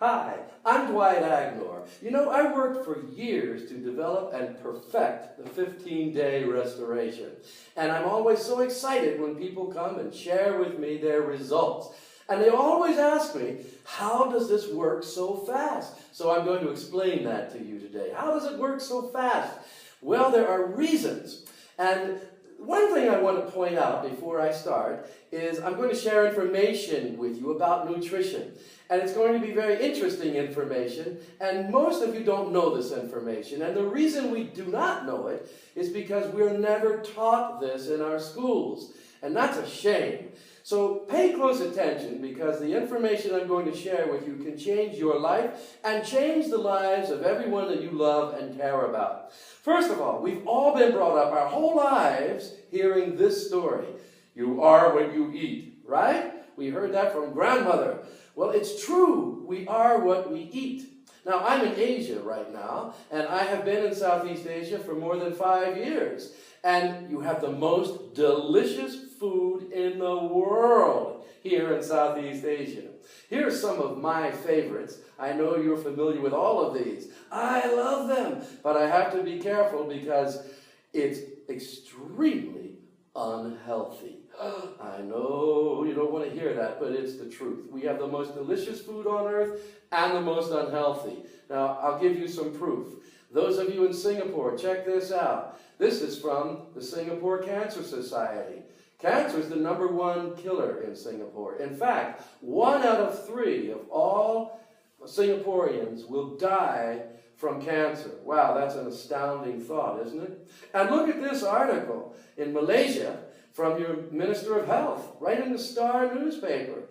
Hi, I'm Dwight Agnor. You know, I worked for years to develop and perfect the 15-day restoration. And I'm always so excited when people come and share with me their results. And they always ask me, how does this work so fast? So I'm going to explain that to you today. How does it work so fast? Well, there are reasons. And one thing I want to point out before I start is I'm going to share information with you about nutrition. And it's going to be very interesting information, and most of you don't know this information. And the reason we do not know it is because we're never taught this in our schools. And that's a shame. So pay close attention, because the information I'm going to share with you can change your life and change the lives of everyone that you love and care about. First of all, we've all been brought up our whole lives hearing this story. You are what you eat, right? We heard that from grandmother. Well, it's true. We are what we eat. Now, I'm in Asia right now, and I have been in Southeast Asia for more than 5 years. And you have the most delicious food in the world here in Southeast Asia. Here are some of my favorites. I know you're familiar with all of these. I love them, but I have to be careful because it's extremely unhealthy. I know you don't want to hear that, but it's the truth. We have the most delicious food on earth and the most unhealthy. Now, I'll give you some proof. Those of you in Singapore, check this out. This is from the Singapore Cancer Society. Cancer is the #1 killer in Singapore. In fact, 1 out of 3 of all Singaporeans will die from cancer. Wow, that's an astounding thought, isn't it? And look at this article in Malaysia from your Minister of Health, right in the Star newspaper.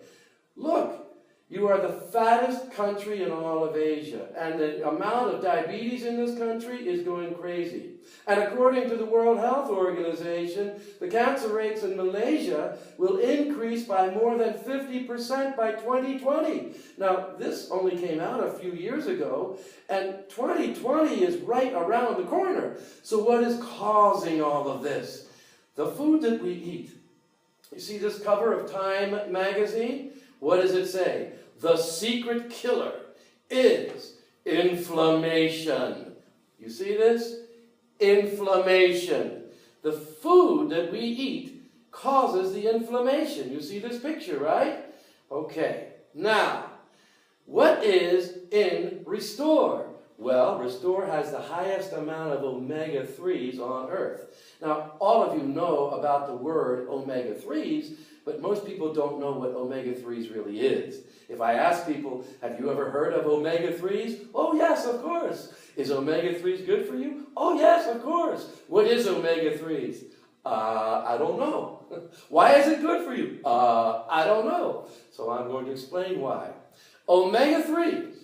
Look, you are the fattest country in all of Asia, and the amount of diabetes in this country is going crazy. And according to the World Health Organization, the cancer rates in Malaysia will increase by more than 50% by 2020. Now, this only came out a few years ago, and 2020 is right around the corner. So what is causing all of this? The food that we eat. You see this cover of Time magazine? What does it say? The secret killer is inflammation. You see this? Inflammation. The food that we eat causes the inflammation. You see this picture, right? Okay. Now, what is in Restore? Well, Restore has the highest amount of omega-3s on earth. Now, all of you know about the word omega-3s, but most people don't know what omega-3s really is. If I ask people, have you ever heard of omega-3s? Oh, yes, of course. Is omega-3s good for you? Oh, yes, of course. What is omega-3s? I don't know. Why is it good for you? I don't know. So I'm going to explain why. Omega-3s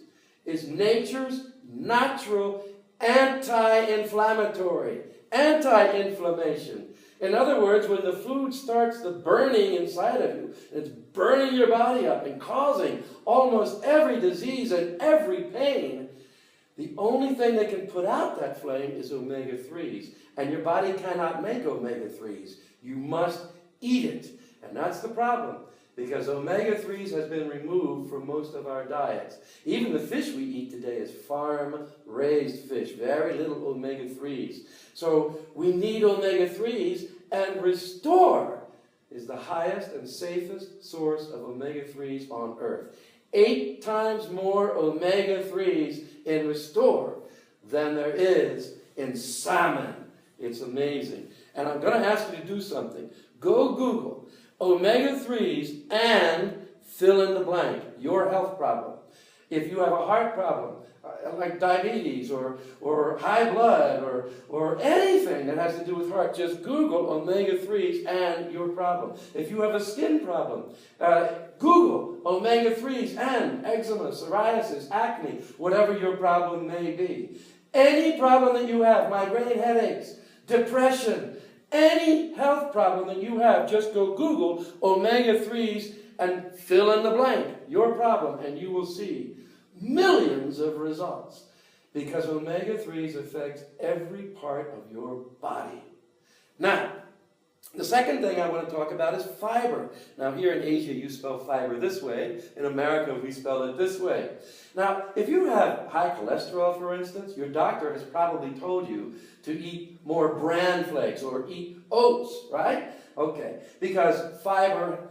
is nature's natural anti-inflammatory, anti-inflammation. In other words, when the food starts the burning inside of you, it's burning your body up and causing almost every disease and every pain, the only thing that can put out that flame is omega-3s. And your body cannot make omega-3s. You must eat it. And that's the problem, because omega-3s has been removed from most of our diets. Even the fish we eat today is farm-raised fish, very little omega-3s. So we need omega-3s, and Restore is the highest and safest source of omega-3s on earth. 8 times more omega-3s in Restore than there is in salmon. It's amazing. And I'm going to ask you to do something. Go Google omega-3s and fill in the blank, your health problem. If you have a heart problem, like diabetes or high blood or anything that has to do with heart, just Google omega-3s and your problem. If you have a skin problem, Google omega-3s and eczema, psoriasis, acne, whatever your problem may be. Any problem that you have, migraine headaches, depression, any health problem that you have, just go Google omega-3s and fill in the blank, your problem, and you will see millions of results, because omega-3s affect every part of your body. Now, The second thing I want to talk about is fiber. Now, here in Asia, you spell fiber this way. In America, we spell it this way. Now, if you have high cholesterol, for instance, your doctor has probably told you to eat more bran flakes or eat oats, right? Okay, because fiber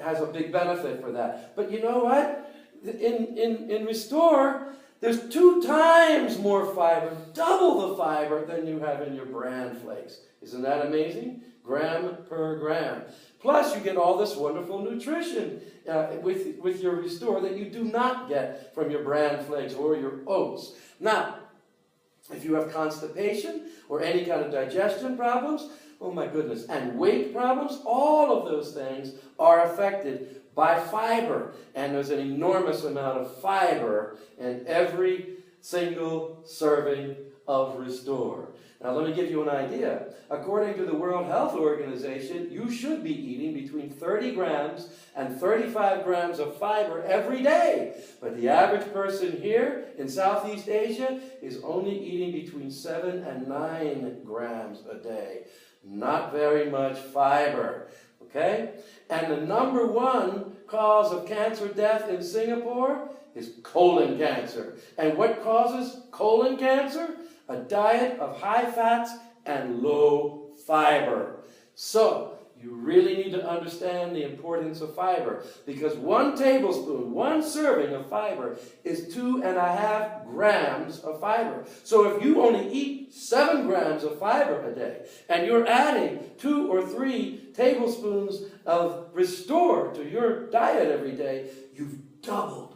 has a big benefit for that. But you know what? In Restore, there's 2 times more fiber, double the fiber than you have in your bran flakes. Isn't that amazing? Gram per gram. Plus, you get all this wonderful nutrition with your Restore that you do not get from your bran flakes or your oats. Now, if you have constipation or any kind of digestion problems, oh my goodness, and weight problems, all of those things are affected by fiber. And there's an enormous amount of fiber in every single serving of Restore. Now let me give you an idea. According to the World Health Organization, you should be eating between 30 grams and 35 grams of fiber every day. But the average person here in Southeast Asia is only eating between 7 and 9 grams a day. Not very much fiber. Okay? And the number 1 cause of cancer death in Singapore is colon cancer. And what causes colon cancer? A diet of high fats and low fiber. So, you really need to understand the importance of fiber, because 1 tablespoon, 1 serving of fiber is 2.5 grams of fiber. So if you only eat 7 grams of fiber a day, and you're adding 2 or 3 tablespoons of Restore to your diet every day, you've doubled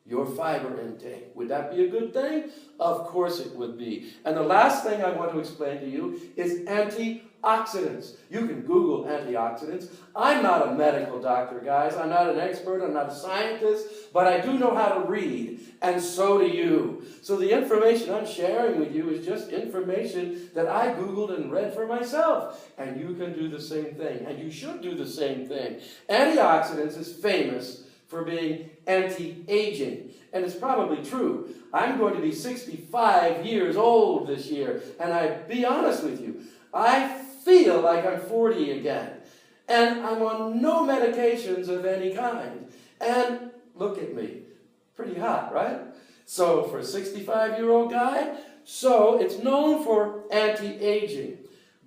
your fiber intake. Would that be a good thing? Of course it would be. And the last thing I want to explain to you is antioxidants. You can Google antioxidants. I'm not a medical doctor, guys. I'm not an expert. I'm not a scientist. But I do know how to read. And so do you. So the information I'm sharing with you is just information that I Googled and read for myself. And you can do the same thing. And you should do the same thing. Antioxidants is famous for being anti-aging. And it's probably true. I'm going to be 65 years old this year. And I'll be honest with you, I feel like I'm 40 again. And I'm on no medications of any kind. And look at me. Pretty hot, right? So for a 65-year-old guy, so it's known for anti-aging.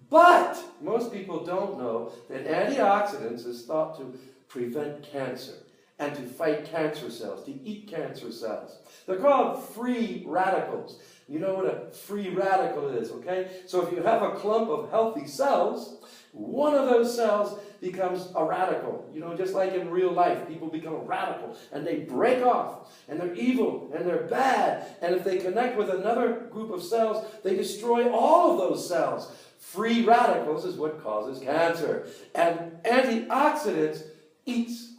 But most people don't know that antioxidants is thought to prevent cancer and to fight cancer cells, to eat cancer cells. They're called free radicals. You know what a free radical is, okay? So if you have a clump of healthy cells, one of those cells becomes a radical. You know, just like in real life, people become a radical, and they break off, and they're evil, and they're bad, and if they connect with another group of cells, they destroy all of those cells. Free radicals is what causes cancer. And antioxidants eats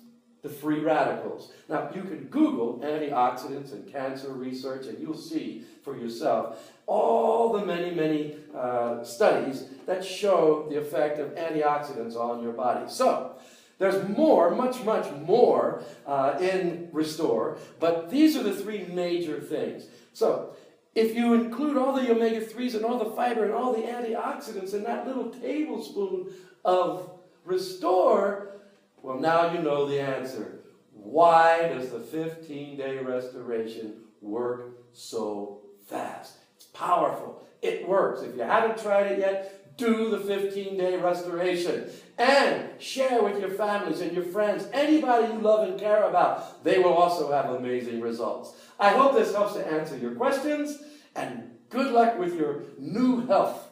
the free radicals. Now, you can Google antioxidants and cancer research, and you'll see for yourself all the many studies that show the effect of antioxidants on your body. So, there's more, much more in Restore, but these are the 3 major things. So, if you include all the omega-3s and all the fiber and all the antioxidants in that little tablespoon of Restore, well, now you know the answer. Why does the 15-day restoration work so fast? It's powerful. It works. If you haven't tried it yet, do the 15-day restoration. And share with your families and your friends, anybody you love and care about. They will also have amazing results. I hope this helps to answer your questions, and good luck with your new health.